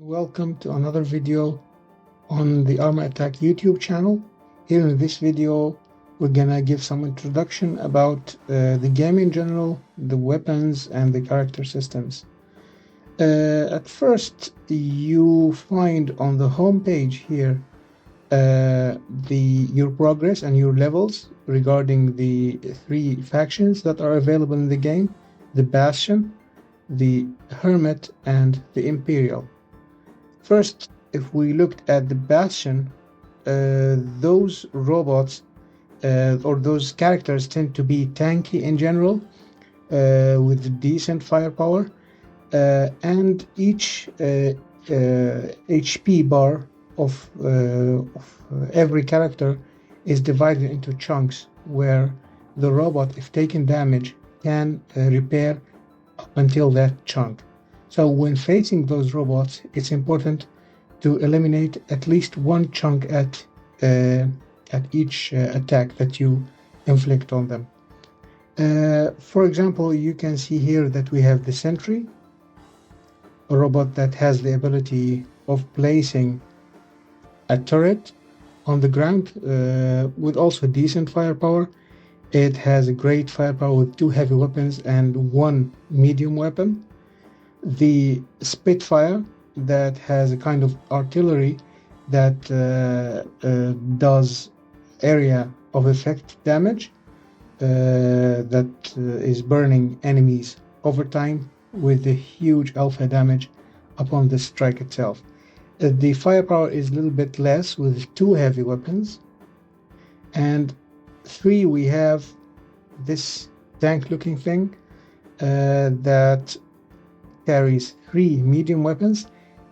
Welcome to another video on the Arma Attack YouTube channel. Here in this video we're gonna give some introduction about the game in general, the weapons and the character systems. At first you find on the home page here your progress and your levels regarding the three factions that are available in the game: the Bastion, the Hermit and the Imperial. First, if we looked at the Bastion, those robots or those characters tend to be tanky in general, with decent firepower, and each HP bar of every character is divided into chunks, where the robot, if taking damage, can repair up until that chunk. So when facing those robots, it's important to eliminate at least one chunk at each attack that you inflict on them. For example, you can see here that we have the Sentry, a robot that has the ability of placing a turret on the ground with also decent firepower. It has a great firepower with 2 heavy weapons and 1 medium weapon. The Spitfire, that has a kind of artillery that does area of effect damage, that is burning enemies over time with a huge alpha damage upon the strike itself. The firepower is a little bit less with 2 heavy weapons. And 3, we have this tank looking thing that carries 3 medium weapons,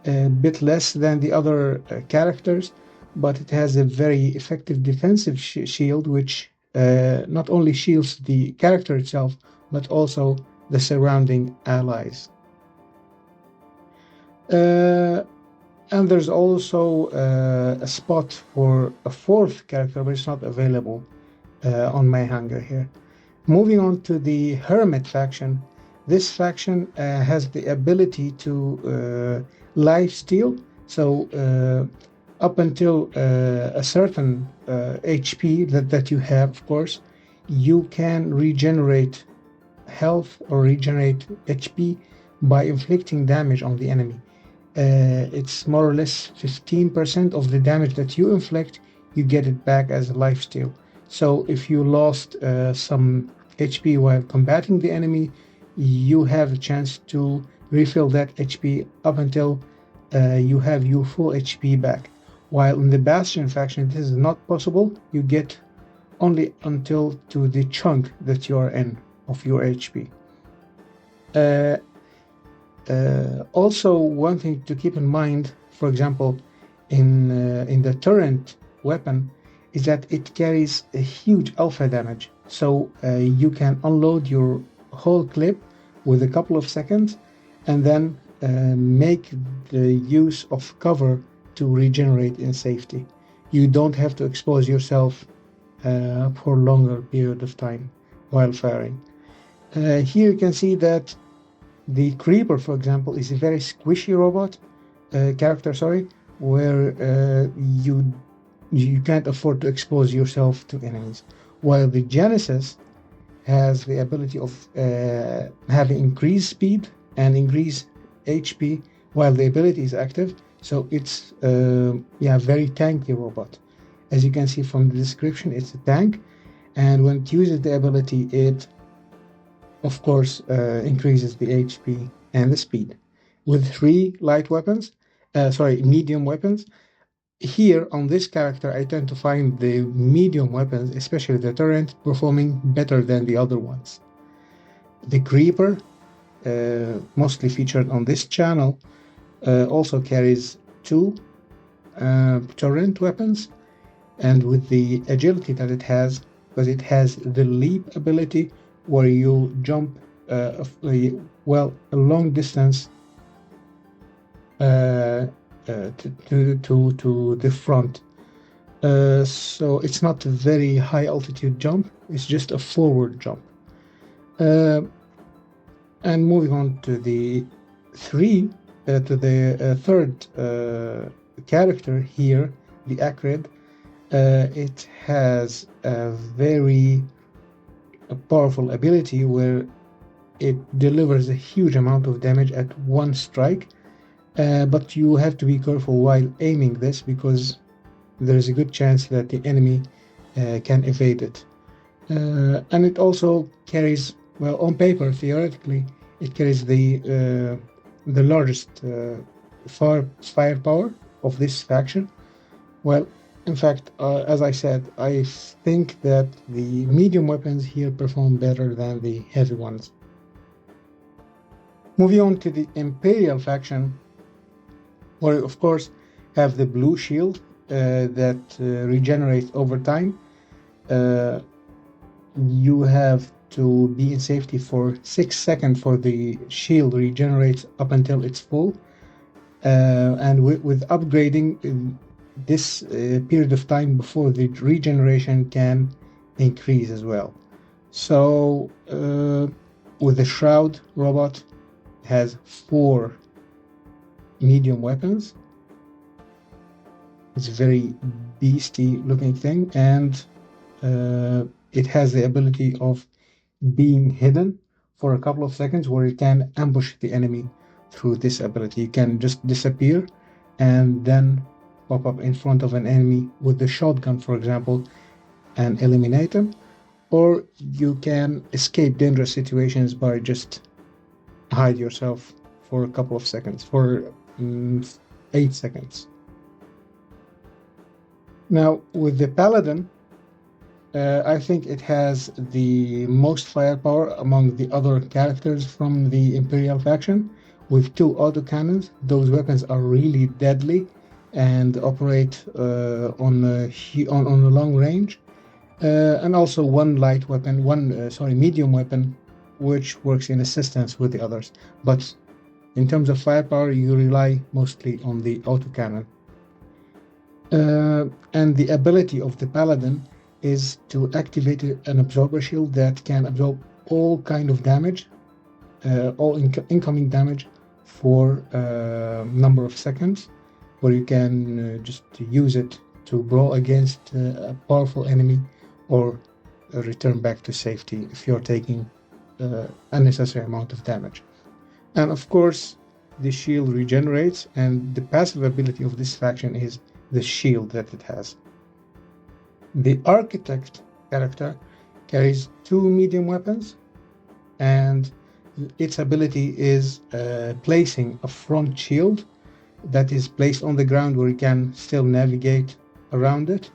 a bit less than the other characters, but it has a very effective defensive shield, which not only shields the character itself but also the surrounding allies. And there's also a spot for a 4th character, but it's not available on my hangar here. Moving on to the Hermit faction. This faction has the ability to lifesteal. So up until a certain HP that you have, of course, you can regenerate health or regenerate HP by inflicting damage on the enemy. It's more or less 15% of the damage that you inflict, you get it back as a lifesteal. So if you lost some HP while combating the enemy, you have a chance to refill that HP up until you have your full HP back. While in the Bastion faction this is not possible. You get only until to the chunk that you are in of your HP. Also, one thing to keep in mind, for example, in the turret weapon, is that it carries a huge alpha damage. So you can unload your whole clip with a couple of seconds and then make the use of cover to regenerate in safety. You don't have to expose yourself for a longer period of time while firing. Here you can see that the Creeper, for example, is a very squishy robot character, where you can't afford to expose yourself to enemies. While the Genesis has the ability of having increased speed and increased HP while the ability is active. So it's very tanky robot. As you can see from the description, it's a tank, and when it uses the ability, it of course increases the HP and the speed. With 3 medium weapons. Here on this character, I tend to find the medium weapons, especially the turret, performing better than the other ones. The Creeper, mostly featured on this channel, also carries 2 turret weapons, and with the agility that it has, because it has the leap ability where you jump a long distance to the front. So it's not a very high altitude jump, it's just a forward jump. And moving on to the 3 third character here, the Acrid, it has a very powerful ability where it delivers a huge amount of damage at one strike, but you have to be careful while aiming this because there is a good chance that the enemy can evade it. And it also carries, well, on paper, theoretically, it carries the largest firepower of this faction. Well, in fact, as I said, I think that the medium weapons here perform better than the heavy ones. Moving on to the Imperial faction, where you, of course, have the blue shield that regenerates over time. You have to be in safety for 6 seconds for the shield regenerates up until it's full. And with upgrading, this period of time before the regeneration can increase as well. So with the Shroud robot, has 4 medium weapons. It's a very beastie looking thing, and it has the ability of being hidden for a couple of seconds, where you can ambush the enemy through this ability. You can just disappear and then pop up in front of an enemy with the shotgun, for example, and eliminate them. Or you can escape dangerous situations by just hide yourself for a couple of seconds, for 8 seconds. Now, with the Paladin, I think it has the most firepower among the other characters from the Imperial faction. With 2 autocannons, those weapons are really deadly and operate on a long range, and also one light weapon, medium weapon, which works in assistance with the others. But in terms of firepower, you rely mostly on the autocannon. And the ability of the Paladin is to activate an absorber shield that can absorb all kind of damage, all incoming damage for a number of seconds, where you can just use it to brawl against a powerful enemy or return back to safety if you're taking unnecessary amount of damage. And of course, the shield regenerates, and the passive ability of this faction is the shield that it has. The Architect character carries 2 medium weapons, and its ability is placing a front shield that is placed on the ground, where you can still navigate around it.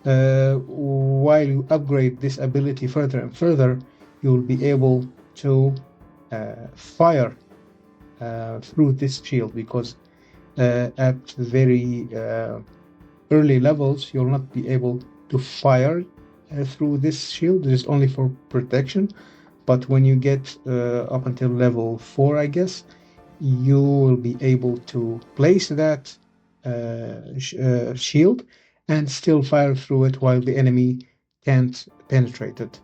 While you upgrade this ability further and further, you will be able to fire through this shield, because at very early levels you'll not be able to fire through this shield. It is only for protection, but when you get up until level 4, I guess, you will be able to place that shield and still fire through it while the enemy can't penetrate it.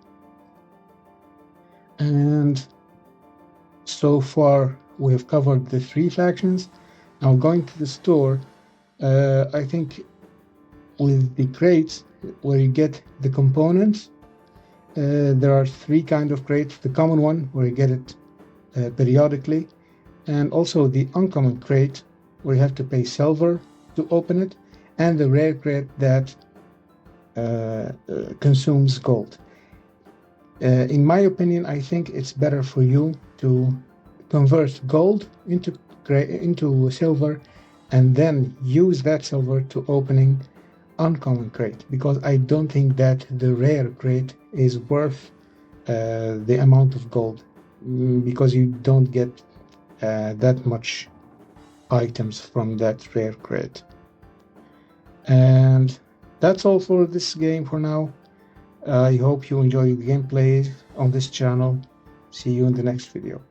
And so far we have covered the 3 factions. Now, going to the store, I think with the crates where you get the components, there are 3 kind of crates. The common one, where you get it periodically, and also the uncommon crate, where you have to pay silver to open it, and the rare crate that consumes gold. In my opinion, I think it's better for you to convert gold into silver, and then use that silver to opening uncommon crate, because I don't think that the rare crate is worth the amount of gold, because you don't get that much items from that rare crate. And that's all for this game for now. I hope you enjoy the gameplay on this channel. See you in the next video.